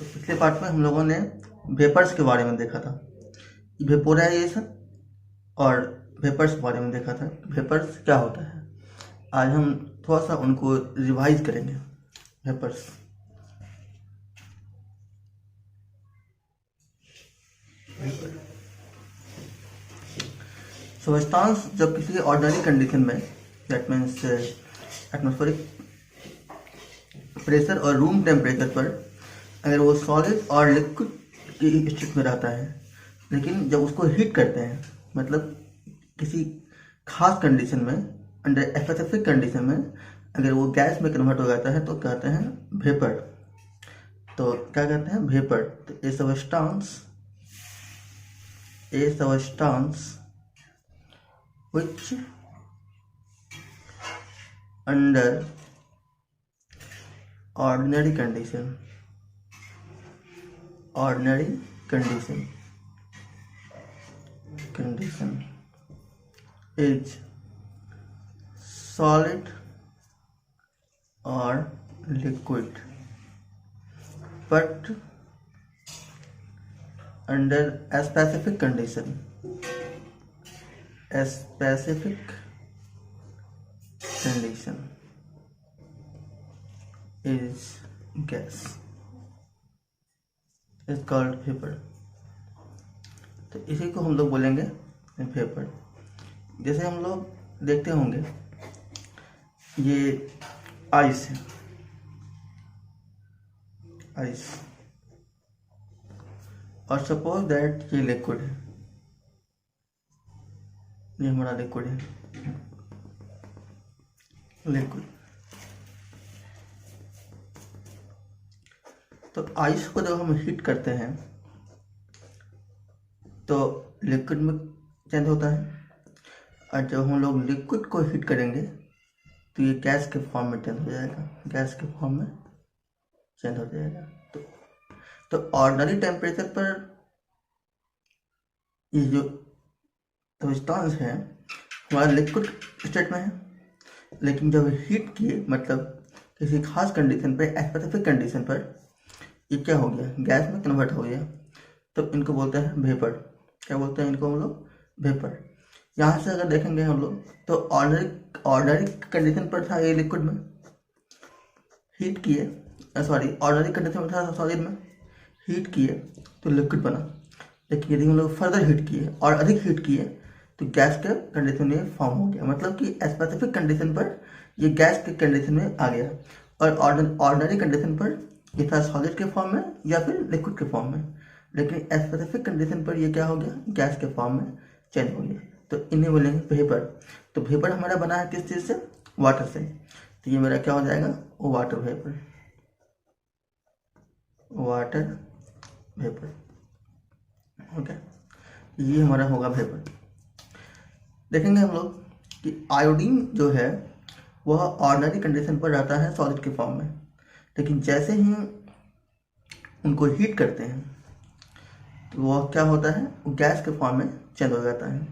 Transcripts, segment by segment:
तो पिछले पार्ट में हम लोगों ने वेपर्स के बारे में देखा था, वेपोराइजेशन और वेपर्स के बारे में देखा था। वेपर्स क्या होता है, आज हम थोड़ा सा उनको रिवाइज करेंगे। वेपर्स सब्सटेंस जब किसी ऑर्डिनरी कंडीशन में, दैट मीन्स एटमॉस्फेरिक प्रेशर और रूम टेम्परेचर पर अगर वो सॉलिड और लिक्विड की स्टेट में रहता है, लेकिन जब उसको हीट करते हैं, मतलब किसी खास कंडीशन में, अंडर स्पेसिफिक कंडीशन में अगर वो गैस में कन्वर्ट हो जाता है तो कहते हैं वेपर। तो क्या कहते हैं, वेपर। तो ए substance which under ordinary condition is solid or liquid, but under a specific condition is gas, is called vapor। तो इसी को हम लोग बोलेंगे वेपर। जैसे हम लोग देखते होंगे ये आइस है, आइस, और सपोज दैट ये लिक्विड है, ये हमारा लिक्विड है, लिक्विड। तो आइस को जब हम हीट करते हैं तो लिक्विड में चेंज होता है, और जब हम लोग लिक्विड को हीट करेंगे तो ये गैस के फॉर्म में चेंज हो जाएगा, गैस के फॉर्म में चेंज हो जाएगा। तो ऑर्डिनरी टेम्परेचर पर ये जो सब्सटेंस है हमारा लिक्विड स्टेट में है, लेकिन जब हीट किए, मतलब किसी खास कंडीशन पर, स्पेसिफिक कंडीशन पर, ये क्या हो गया, गैस में कन्वर्ट हो गया, तो इनको बोलते हैं वेपर। क्या बोलते हैं इनको हम लोग, वेपर। यहाँ से अगर देखेंगे हम लोग तो ऑर्डिनरी कंडीशन पर था ये लिक्विड में, हीट किए, सॉरी ऑर्डिनरी कंडीशन में था सॉलिड में, हीट किए तो लिक्विड बना। लेकिन यदि हम लोग फर्दर हीट किए और अधिक हीट किए तो गैस के कंडीशन में फॉर्म हो गया, मतलब कि स्पेसिफिक कंडीशन पर ये गैस के कंडीशन में आ गया, और ऑर्डिनरी कंडीशन पर ये था सॉलिड के फॉर्म में या फिर लिक्विड के फॉर्म में, लेकिन स्पेसिफिक कंडीशन पर ये क्या हो गया, गैस के फॉर्म में चेंज हो गया। तो इन्हें बोलेंगे वेपर। तो वेपर हमारा बना है किस चीज़ से, वाटर से। तो ये मेरा क्या हो जाएगा, water vapour, water vapour. Okay, ये हमारा होगा वेपर। देखेंगे हम लोग कि आयोडीन जो है वह ऑर्डिनरी कंडीशन पर रहता है सॉलिड के फॉर्म में, लेकिन जैसे ही उनको हीट करते हैं तो वह क्या होता है, वो गैस के फॉर्म में चेंज हो जाता है,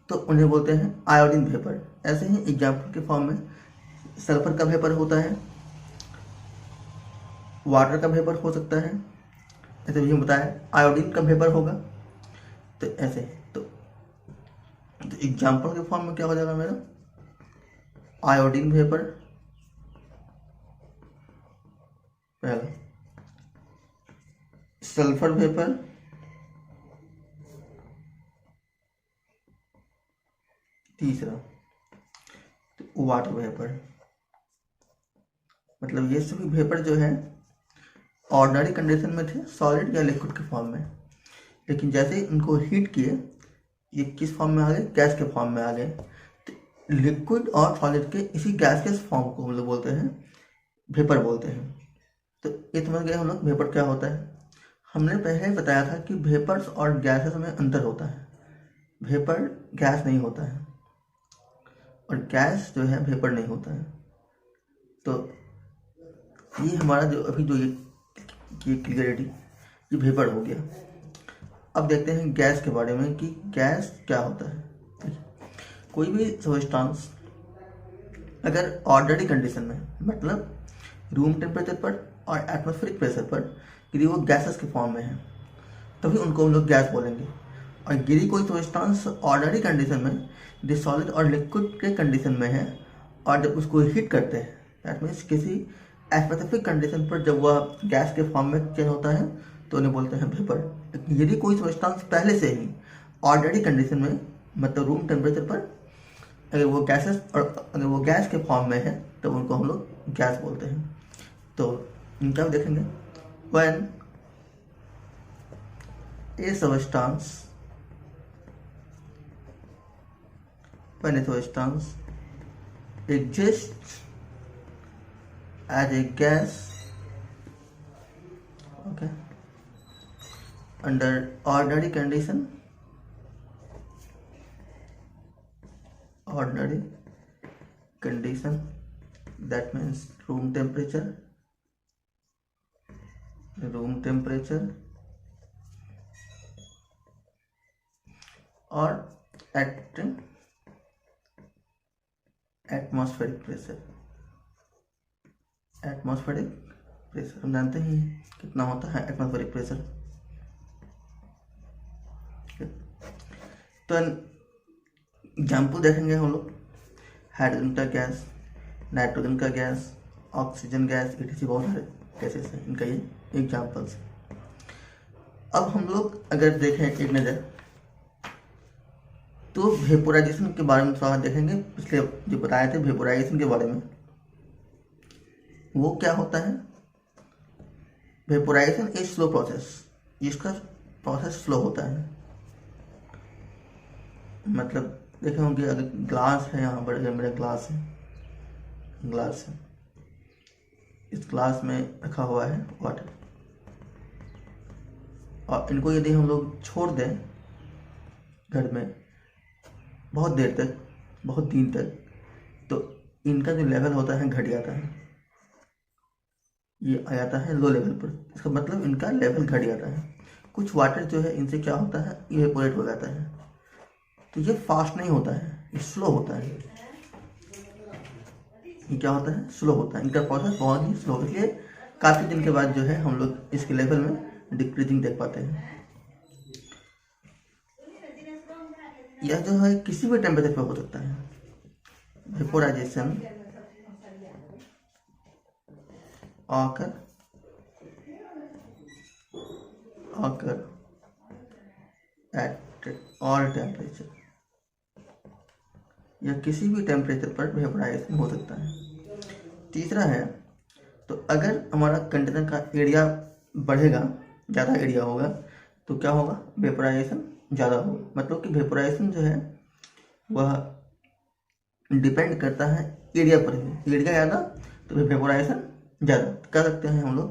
तो उन्हें बोलते हैं आयोडीन वेपर। ऐसे ही एग्जाम्पल के फॉर्म में सल्फर का वेपर होता है, वाटर का वेपर हो सकता है, ऐसे भी हम बताया आयोडीन का वेपर होगा। तो ऐसे तो एग्जाम्पल के फॉर्म में क्या हो जाएगा मेरा, आयोडीन वेपर पहला, सल्फर वेपर तीसरा, तो वाटर वेपर। मतलब ये सभी वेपर जो है ऑर्डिनरी कंडीशन में थे सॉलिड या लिक्विड के फॉर्म में, लेकिन जैसे ही इनको हीट किए ये किस फॉर्म में आ गए, गैस के फॉर्म में आ गए। तो लिक्विड और सॉलिड के इसी गैस के फॉर्म को हम लोग बोलते हैं वेपर बोलते हैं। तो ये समझ गए हम लोग वेपर क्या होता है। हमने पहले ही बताया था कि वेपर्स और गैसेस में अंतर होता है, वेपर गैस नहीं होता है और गैस जो है वेपर नहीं होता है। तो ये हमारा जो अभी जो ये क्लियरिटी, ये वेपर हो गया। अब देखते हैं गैस के बारे में कि गैस क्या होता है। कोई भी सब्सटेंस अगर ऑर्डिनरी कंडीशन में, मतलब रूम टेम्परेचर पर और एटमॉस्फेरिक प्रेशर पर यदि वो गैसेस के फॉर्म में है तभी उनको हम लोग गैस बोलेंगे। और यदि कोई सब्सटेंस ऑर्डिनरी कंडीशन में यदि सॉलिड और लिक्विड के कंडीशन में है और जब उसको हीट करते हैं, दैट मीन्स किसी स्पेसिफिक कंडीशन पर जब वह गैस के फॉर्म में चेंज होता है तो उन्हें बोलते हैं वेपर। यदि कोई सब्सटेंस पहले से ही ऑर्डिनरी कंडीशन में मतलब रूम टेम्परेचर पर अगर वो गैसेस और अगर वो गैस के फॉर्म में है तो उनको हम लोग गैस बोलते हैं। तो इनका भी देखेंगे, when a substance exists as a gas, okay, under ordinary condition, that means room temperature or at atmospheric pressure। हम जानते हैं कितना होता है एटमॉस्फेरिक प्रेशर। तो एग्जाम्पल देखेंगे हम लोग, हाइड्रोजन का गैस, नाइट्रोजन का गैस, ऑक्सीजन गैस, etc बहुत सारे गैसेस हैं, इनका ये एग्जाम्पल्स। अब हम लोग अगर देखें एक नज़र तो वेपोराइजेशन के बारे में थोड़ा देखेंगे। पिछले जो बताए थे वेपोराइजेशन के बारे में, वो क्या होता है। वेपोराइजेशन इज स्लो प्रोसेस, जिसका प्रोसेस स्लो होता है। मतलब देखे होंगे अगर ग्लास है, यहाँ पर अगर मेरा ग्लास है, इस ग्लास में रखा हुआ है वाटर, और इनको यदि हम लोग छोड़ दें घर में बहुत देर तक, बहुत दिन तक, तो इनका जो लेवल होता है घट जाता है, ये आ जाता है लो लेवल पर। इसका मतलब इनका लेवल घट जाता है। कुछ वाटर जो है इनसे क्या होता है, इवेपोरेट हो जाता है। तो ये फास्ट नहीं होता है, ये स्लो होता है। ये क्या होता है, स्लो होता है। इनका प्रोसेस बहुत ही स्लो, इसलिए काफ़ी दिन के बाद जो है हम लोग इसके लेवल में डिक्रीजिंग देख पाते हैं। यह जो है किसी भी टेम्परेचर पर हो सकता है। Vaporisation occur at all temperature, या किसी भी टेम्परेचर पर वेपोराइजेशन हो सकता है। तीसरा है, तो अगर हमारा कंटेनर का एरिया बढ़ेगा, ज़्यादा एरिया होगा, तो क्या होगा, वेपोराइजेशन ज़्यादा होगा। मतलब कि वेपोराइजेशन जो है वह डिपेंड करता है एरिया पर ही। एरिया ज़्यादा तो वेपोराइजेशन ज़्यादा। कह सकते हैं हम लोग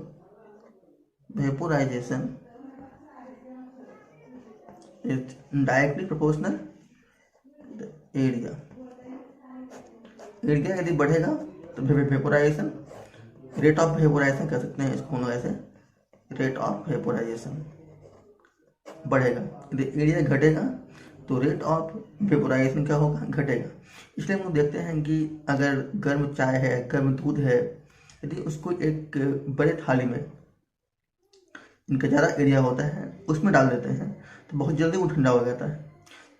vaporisation is directly proportional area. Area यदि बढ़ेगा तो वेपोराइजेशन, रेट ऑफ वेपोराइजेशन कह सकते हैं इसको हम लोग ऐसे, रेट ऑफ वेपोराइजेशन बढ़ेगा। यदि एरिया घटेगा तो रेट ऑफ वेपोराइजेशन क्या होगा, घटेगा। इसलिए हम लोग देखते हैं कि अगर गर्म चाय है, गर्म दूध है, यदि उसको एक बड़े थाली में, इनका ज़्यादा एरिया होता है, उसमें डाल देते हैं तो बहुत जल्दी वो ठंडा हो जाता है।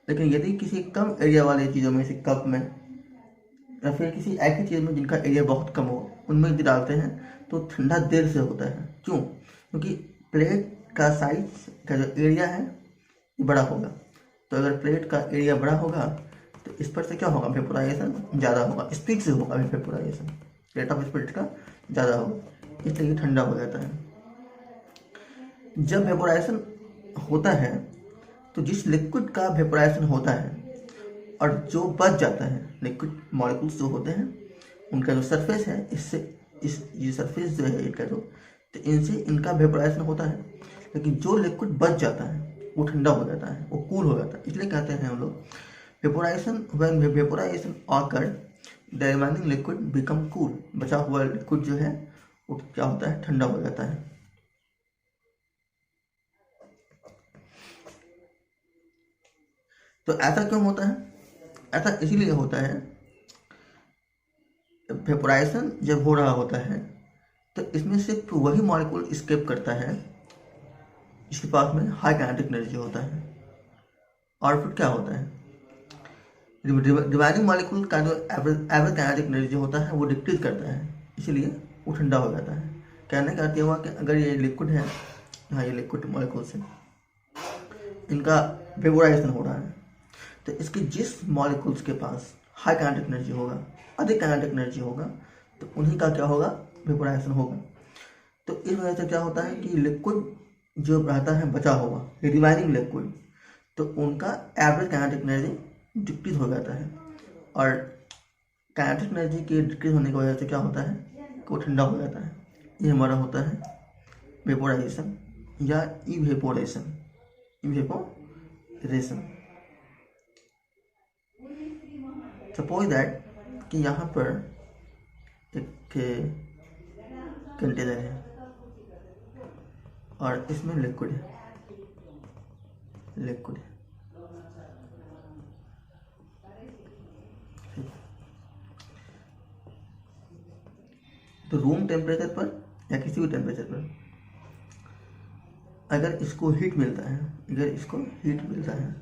लेकिन यदि किसी कम एरिया वाले चीज़ों में, जैसे कप में या फिर किसी ऐसी चीज़ में जिनका एरिया बहुत कम हो, उनमें यदि डालते हैं तो ठंडा देर से होता है। क्यों? क्योंकि प्लेट का साइज का जो एरिया है ये बड़ा होगा। तो अगर प्लेट का एरिया बड़ा होगा तो इस पर से क्या होगा, वेपोराइजेशन ज़्यादा होगा, स्पीड से होगा वेपोराइजेशन, रेट ऑफ स्पीड का ज़्यादा होगा, इसलिए ठंडा हो जाता है। जब वेपोराइजेशन होता है तो जिस लिक्विड का वेपोराइजेशन होता है और जो बच जाता है, लिक्विड मॉलिक्यूल्स जो होते हैं उनका जो सरफेस है, इससे ये सरफेस जो है इनका, तो इनसे इनका वेपोराइजेशन होता है। लेकिन जो लिक्विड बच जाता है वो ठंडा हो जाता है, वो कूल हो जाता है। इसलिए कहते हैं हम लोग vaporisation, when vaporisation occur the remaining liquid become cool. बचा हुआ लिक्विड जो है वो क्या होता है, ठंडा हो जाता है। तो ऐसा क्यों होता है? ऐसा इसीलिए होता है, वेपोराइजेशन जब हो रहा होता है तो इसमें सिर्फ वही मॉलिक्यूल स्केप करता है जिसके पास में हाई काइनेटिक एनर्जी होता है। और फिर क्या होता है, डिवाइडिंग मॉलिक्यूल का जो एवरेज काइनेटिक एनर्जी होता है वो डिक्रीज करता है, इसलिए वो ठंडा हो जाता है। कहने का अर्थ ये हुआ कि अगर ये लिक्विड है, हाँ ये लिक्विड मॉलिक्यूल्स है, इनका वेपोराइजेशन हो रहा है, तो इसके जिस मॉलिक्यूल्स के पास हाई काइनेटिक एनर्जी होगा, अधिक काइनेटिक एनर्जी होगा, तो उन्हीं का क्या होगा, वेपोराइजेशन होगा। तो इस वजह से क्या होता है कि लिक्विड जो रहता है बचा हुआ रिवाइनिंग लिक्विड, तो उनका एवरेज काइनेटिक एनर्जी डिक्रीज हो जाता है। और काइनेटिक एनर्जी के डिक्रीज होने की वजह से क्या होता है कि वो ठंडा हो जाता है। ये हमारा होता है वेपोराइजेशन या इवेपोरेशन। सपोज दैट कि यहाँ पर एक कंटेनर है और इसमें लिक्विड है, तो रूम टेम्परेचर पर या किसी भी टेम्परेचर पर अगर इसको हीट मिलता है,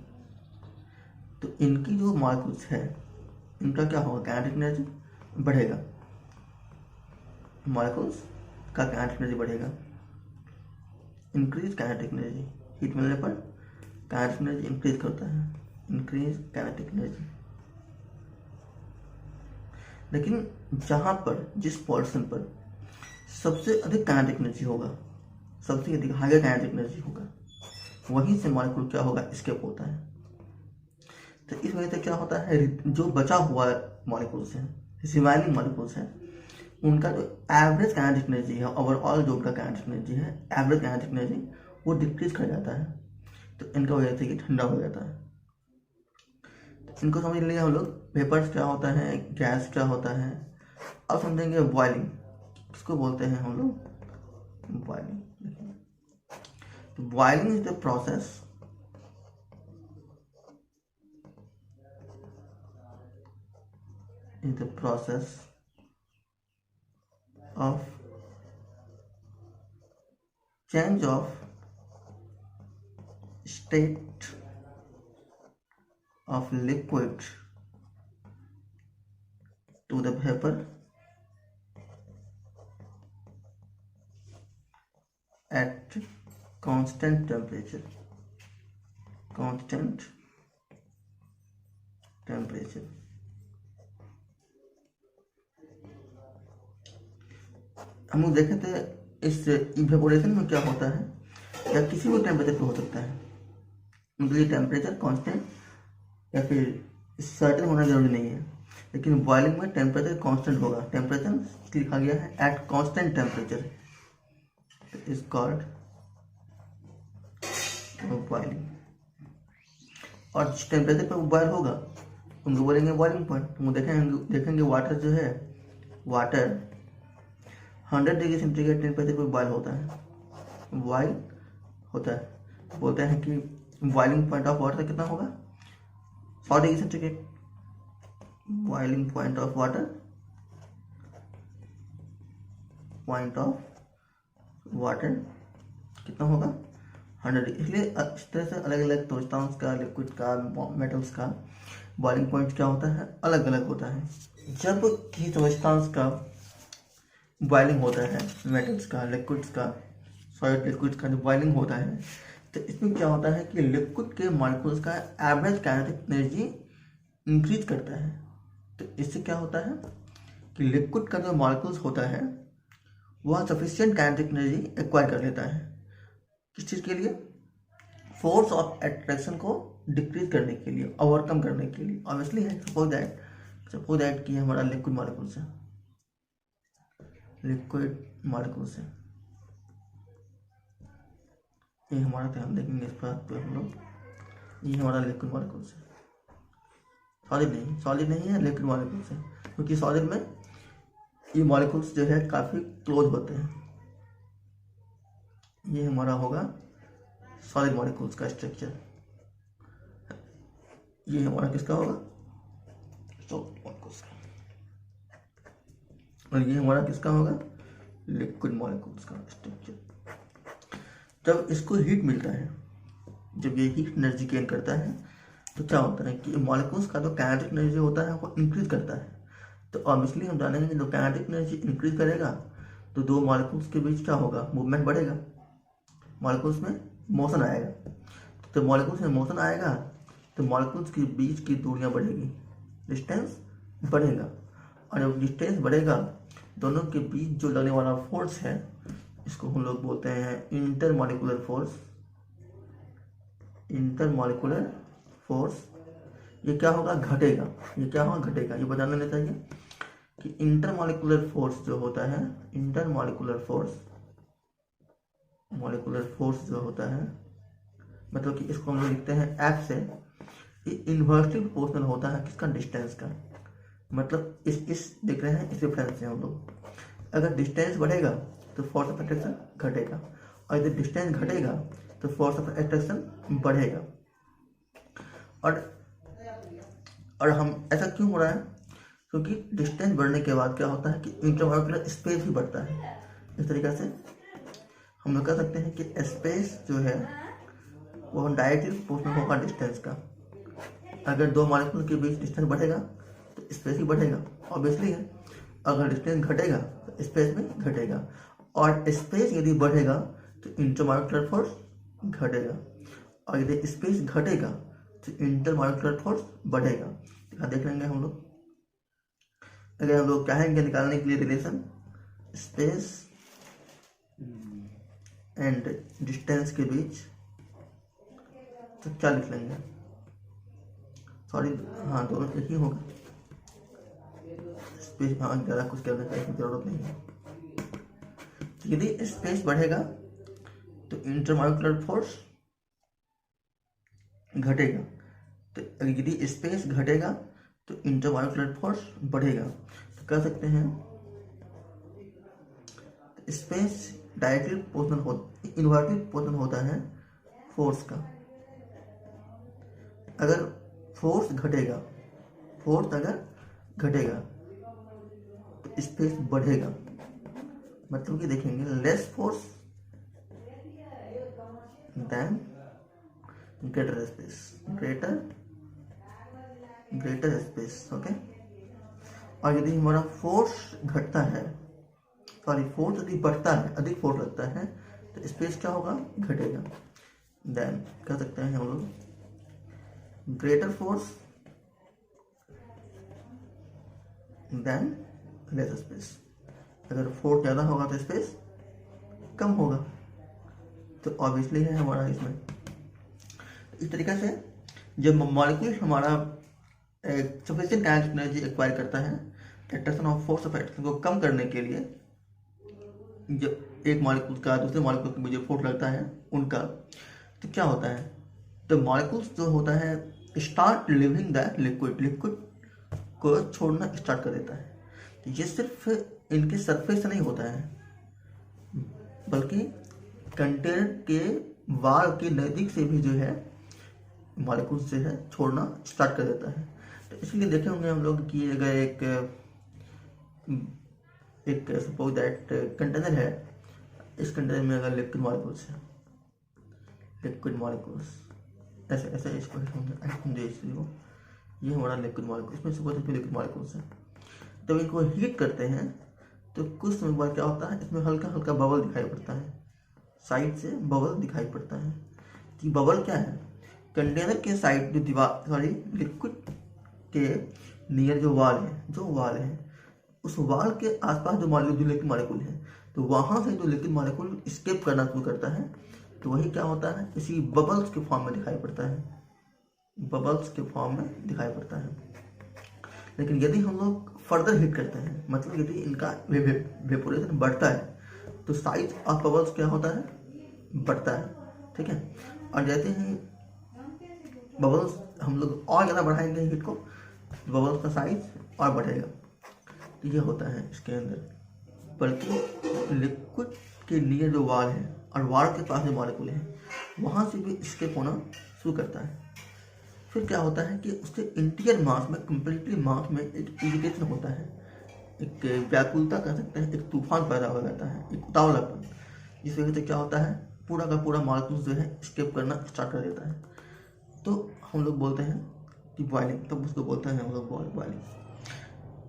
तो इनकी जो मॉलिक्यूल्स है इनका क्या होगा, काइनेटिक एनर्जी बढ़ेगा, मॉलिक्यूल्स का काइनेटिक एनर्जी बढ़ेगा। इंक्रीज काइनेटिक एनर्जी, हीट मिलने पर काइनेटिक एनर्जी इंक्रीज करता है, इंक्रीज काइनेटिक एनर्जी। लेकिन जहाँ पर जिस पोर्शन पर सबसे अधिक काइनेटिक एनर्जी होगा, सबसे अधिक हायर काइनेटिक एनर्जी होगा, वहीं से मॉलिक्यूल क्या होगा, एस्केप होता है। तो इस वजह से क्या होता है, जो बचा हुआ मॉलिक्यूल्स हैं, रिवाइनिंग मॉलिक्यूल्स हैं, उनका जो एवरेज काइनेटिक एनर्जी है, ओवरऑल जो उनका काइनेटिक एनर्जी है, एवरेज काइनेटिक एनर्जी वो डिक्रीज कर जाता है। तो इनका वजह से ये ठंडा हो जाता है। तो इनको समझ लिया हम लोग, वेपर्स क्या होता है, गैस क्या होता है। अब समझेंगे बॉइलिंग किसको बोलते हैं हम लोग, boiling. Boiling is the process of change of state of liquid to the vapor at constant temperature. हम लोग देखे थे इस इवेपोरेशन में क्या होता है, या किसी भी टेम्परेचर पे हो सकता है, उनके लिए टेम्परेचर कांस्टेंट या फिर सर्टेन होना जरूरी नहीं है। लेकिन बॉइलिंग में टेम्परेचर कांस्टेंट होगा, टेम्परेचर लिखा गया है at constant temperature, is called boiling. और जिस टेम्परेचर पर बॉयल होगा उनको बोलेंगे बॉइलिंग पॉइंट। तो देखेंगे वाटर जो है, वाटर 100 डिग्री सेंटीग्रेड टेम्परेचर पर बॉयल होता है, बोलते हैं कि बॉइलिंग पॉइंट ऑफ वाटर कितना होगा, 100 degree centigrade. Boiling point of water कितना होगा, 100 डिग्री। इसलिए इस तरह से अलग अलग तोषतांश का, लिक्विड का, मेटल्स का बॉइलिंग पॉइंट क्या होता है, अलग अलग होता है। जब किसी तोषतांश का बॉइलिंग होता है, मेटल्स का, लिक्विड्स का, सॉलिड लिक्विड्स का जो बॉइलिंग होता है, तो इसमें क्या होता है कि लिक्विड के मॉलिक्यूल्स का एवरेज काइनेटिक एनर्जी इंक्रीज करता है। तो इससे क्या होता है कि लिक्विड का जो मॉलिक्यूल्स होता है वह सफिशिएंट काइनेटिक एनर्जी एक्वायर कर लेता है। किस चीज़ के लिए, फोर्स ऑफ अट्रैक्शन को डिक्रीज करने के लिए, ओवरकम करने के लिए। ऑब्वियसली है, सपोज दैट कि हमारा लिक्विड मॉलिक्यूल्स है, ये हमारा ध्यान देखेंगे इस बात पे हम लोग, ये हमारा लिक्विड मॉलिक्यूल्स है, सॉलिड नहीं है, लिक्विड मॉलिक्यूल्स है। क्योंकि सॉलिड में ये मॉलिक्यूल्स जो है काफ़ी क्लोज होते हैं। ये हमारा होगा सॉलिड मॉलिक्यूल्स का स्ट्रक्चर, ये हमारा किसका होगा, सॉलिड मॉलिक्यूल्स का। और ये हमारा किसका होगा, लिक्विड मॉलिक्यूल्स का स्ट्रक्चर। जब इसको हीट मिलता है, जब ये हीट एनर्जी गेन करता है, तो क्या होता है कि मॉलिक्यूल्स का जो काइनेटिक एनर्जी होता है वो इंक्रीज करता है। तो ऑब्वियसली हम जानेंगे कि जो काइनेटिक एनर्जी इंक्रीज करेगा तो दो मॉलिक्यूल्स के बीच क्या होगा, मूवमेंट बढ़ेगा, मॉलिक्यूल्स में मोशन आएगा। तो मॉलिक्यूल्स में मोशन आएगा तो मॉलिक्यूल्स के बीच की दूरियां बढ़ेगी, डिस्टेंस बढ़ेगा। और जब डिस्टेंस बढ़ेगा, दोनों के बीच जो लगने वाला फोर्स है, इसको हम लोग बोलते हैं इंटरमॉलिक्यूलर फोर्स। इंटरमॉलिक्यूलर फोर्स ये क्या होगा, घटेगा। ये क्या होगा, घटेगा। ये बताना नहीं चाहिए कि इंटरमॉलिक्यूलर फोर्स जो होता है, इंटरमॉलिक्यूलर फोर्स, मॉलिक्यूलर फोर्स जो होता है, मतलब कि इसको हम लोग लिखते हैं एफ से, ये इन्वर्सली प्रोपोर्शनल होता है किसका, डिस्टेंस का। मतलब इस देख रहे हैं, इस रेफरेंस से हम लोग, अगर डिस्टेंस बढ़ेगा तो फोर्स ऑफ अट्रैक्शन घटेगा, और यदि डिस्टेंस घटेगा तो फोर्स ऑफ अट्रैक्शन बढ़ेगा। और हम ऐसा क्यों हो रहा है, क्योंकि डिस्टेंस बढ़ने के बाद क्या होता है कि इंटरमॉलिक्यूलर स्पेस भी बढ़ता है। इस तरीके से हम लोग कह सकते हैं कि स्पेस जो है वो डायरेक्टली प्रोपोर्शनल होगा डिस्टेंस का। अगर दो मॉलिक्यूल के बीच डिस्टेंस बढ़ेगा तो स्पेस भी बढ़ेगा, ऑब्वियसली है। अगर डिस्टेंस घटेगा तो स्पेस भी घटेगा, और स्पेस यदि बढ़ेगा तो इंटरमॉलिक्यूलर फोर्स घटेगा, और यदि स्पेस घटेगा तो इंटरमॉलिक्यूलर फोर्स बढ़ेगा। देख लेंगे हम लोग। अगर हम लोग चाहेंगे निकालने के लिए रिलेशन स्पेस एंड डिस्टेंस के बीच, तो क्या लिख लेंगे, सॉरी हाँ दोनों एक ही होगा, स्पेस हाँ ज़्यादा कुछ करने की जरूरत नहीं है। तो यदि स्पेस बढ़ेगा तो इंटरमॉलिक्यूलर फोर्स घटेगा, तो यदि स्पेस घटेगा तो इंटरमॉलिक्यूलर फोर्स बढ़ेगा। तो कह सकते हैं space directly proportional inversely proportional होता है फोर्स का। अगर फोर्स घटेगा, फोर्स अगर घटेगा तो स्पेस बढ़ेगा, मतलब कि देखेंगे less force then greater space, greater space, okay. और यदि हमारा फोर्स घटता है, सॉरी फोर्स यदि बढ़ता है, अधिक फोर्स लगता है, तो स्पेस क्या होगा, घटेगा। देन कह सकते हैं हम लोग greater force than less space. अगर फोर्स ज़्यादा होगा तो स्पेस कम होगा, तो ऑब्वियसली है हमारा इसमें। इस तरीके से जब मॉलिक्यूल हमारा सफिशिएंट काइनेटिक एनर्जी एक्वायर करता है attraction of force of attraction को कम करने के लिए, जब एक मॉलिक्यूल का दूसरे मॉलिक्यूल के बीच जो फोर्स लगता है उनका, तो क्या होता है, तो मॉलिक्यूल्स जो होता है स्टार्ट लिविंग द लिक्विड को छोड़ना स्टार्ट कर देता है। तो ये सिर्फ इनके सरफेस से नहीं होता है, बल्कि कंटेनर के वाल के नज़दीक से भी जो है मॉलिक्यूल से है छोड़ना स्टार्ट कर देता है। तो इसलिए देखे होंगे हम लोग कि अगर एक सपोज दैट कंटेनर है, इस कंटेनर में अगर लिक्विड मॉलिक्यूल्स है, लिक्विड मॉलिक्यूल्स ऐसे ऐसे इसको ये हमारा लिक्विड मॉलिक्यूल, इसमें सपोज लिक्विड मॉलिक्यूल्स है। जब इनको हीट करते हैं तो कुछ समय बाद क्या होता है, इसमें हल्का हल्का बबल दिखाई पड़ता है, साइड से बबल दिखाई पड़ता है। कि बबल क्या है, कंटेनर के साइड जो दीवार, सॉरी लिक्विड के नियर जो वाल है उस वाल के आसपास जो लिक्विड मॉलिक्यूल है, तो वहाँ से जो लिक्विड मॉलिक्यूल स्केप करना शुरू करता है, तो वही क्या होता है, इसी बबल्स के फॉर्म में दिखाई पड़ता है, बबल्स के फॉर्म में दिखाई पड़ता है। लेकिन यदि हम लोग फर्दर हीट करते हैं, मतलब यदि इनका वेपोरेशन बढ़ता है, तो साइज ऑफ बबल्स क्या होता है, बढ़ता है, ठीक है। और जैसे ही बबल्स हम लोग और ज़्यादा बढ़ाएंगे हीट को, बबल्स का साइज और बढ़ेगा। तो ये होता है इसके अंदर। बल्कि लिक्विड के लिए जो वाल है और वाल के पास जो मॉलिक्यूल है, वहाँ से भी स्केप होना शुरू करता है। फिर क्या होता है कि उसके इंटीरियर मास में, कंप्लीटली मास में एक इरिटेशन होता है, एक व्याकुलता कह सकते हैं, एक तूफान पैदा हो जाता है, एक उतावलापन, जिस वजह से क्या होता है पूरा का पूरा मॉलिक्यूल्स जो है स्केप करना स्टार्ट कर देता है। तो हम लोग बोलते हैं कि बॉइलिंग, तब उसको बोलते हैं हम लोग बॉइलिंग।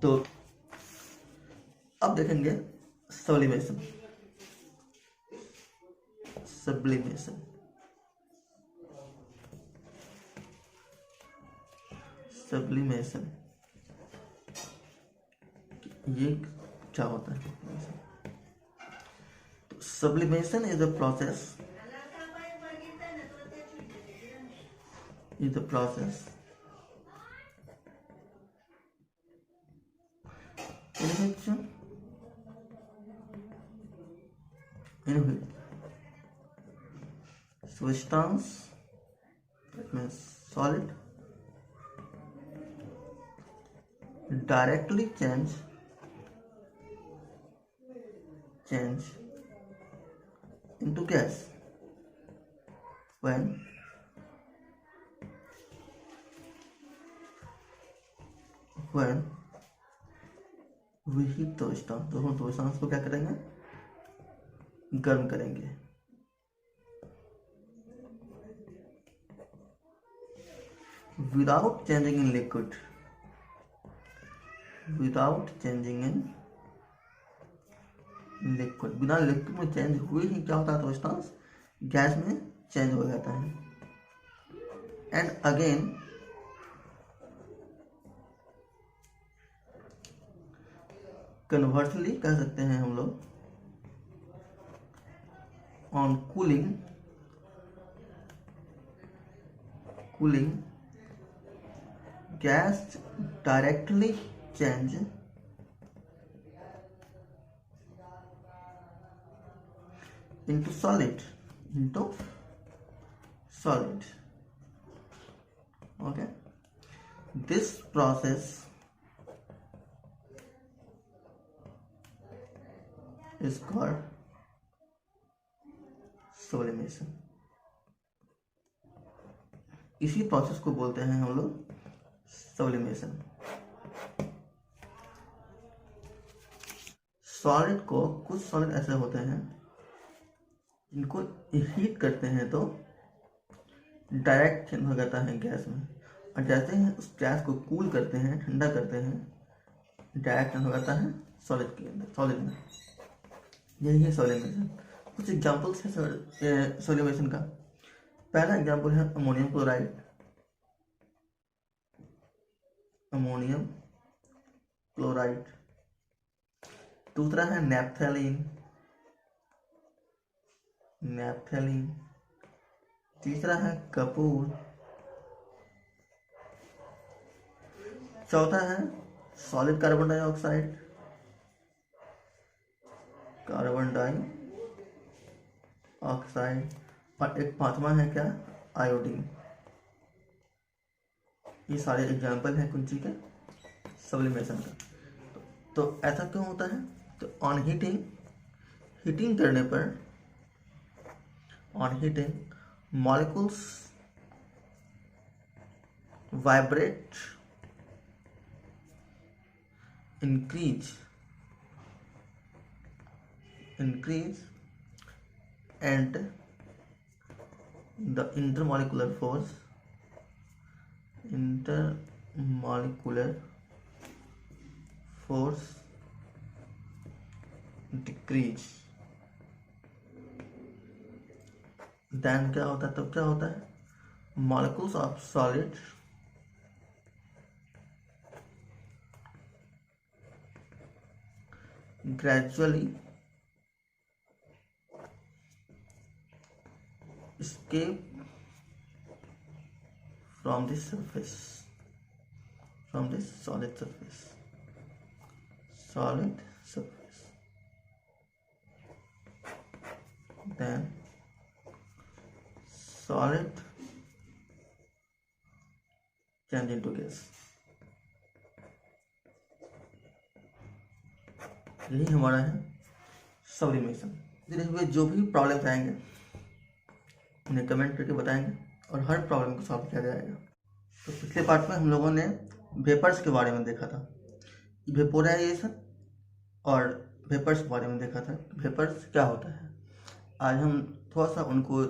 तो अब देखेंगे सब्लिमेशन। सब्लिमेशन सब्लिमेशन ये क्या होता है? तो sublimation is a process in which substance, that means solid, directly change into gas when we heat the substance। तो हम substance को क्या करेंगे? गर्म करेंगे। Without changing in liquid, बिना लिक्विड में चेंज हुए ही क्या होता है? सब्सटेंस गैस में चेंज हो जाता है। एंड अगेन कन्वर्सली कह सकते हैं हम लोग, on cooling gas directly change into solid, okay। This process is called sublimation। इसी प्रोसेस को बोलते हैं हम लोग सब्लिमेशन। सॉलिड को, कुछ सॉलिड ऐसे होते हैं जिनको हीट करते हैं तो डायरेक्ट चेंज हो जाता है गैस में, और जैसे ही उस गैस को कूल करते हैं, ठंडा करते हैं, डायरेक्ट चेंज हो जाता है सॉलिड के अंदर, सॉलिड में। यही है सब्लिमेशन। कुछ एग्जांपल्स है सब्लिमेशन का। पहला एग्जांपल है अमोनियम क्लोराइड। दूसरा है नैप्थेलीन। तीसरा है कपूर। चौथा है सॉलिड कार्बन डाइऑक्साइड, और एक पांचवा है क्या? आयोडीन। ये सारे एग्जाम्पल हैं कुंची के सब्लिमेशन का। तो ऐसा क्यों होता है? तो ऑन हीटिंग करने पर, molecules vibrate, increase, and the intermolecular force decrease। Then क्या होता है? तब क्या होता है? Molecules of solid gradually escape from this solid surface, then solid change into gas। यही हमारा है सब्लिमेशन। धीरे धीरे जो भी प्रॉब्लम्स आएंगे उन्हें कमेंट करके बताएंगे और हर प्रॉब्लम को सॉल्व किया जाएगा। तो पिछले पार्ट में हम लोगों ने वेपर्स के बारे में देखा था, वेपोराइजेशन और वेपर्स के बारे में देखा था। वेपर्स क्या होता है, आज हम थोड़ा सा उनको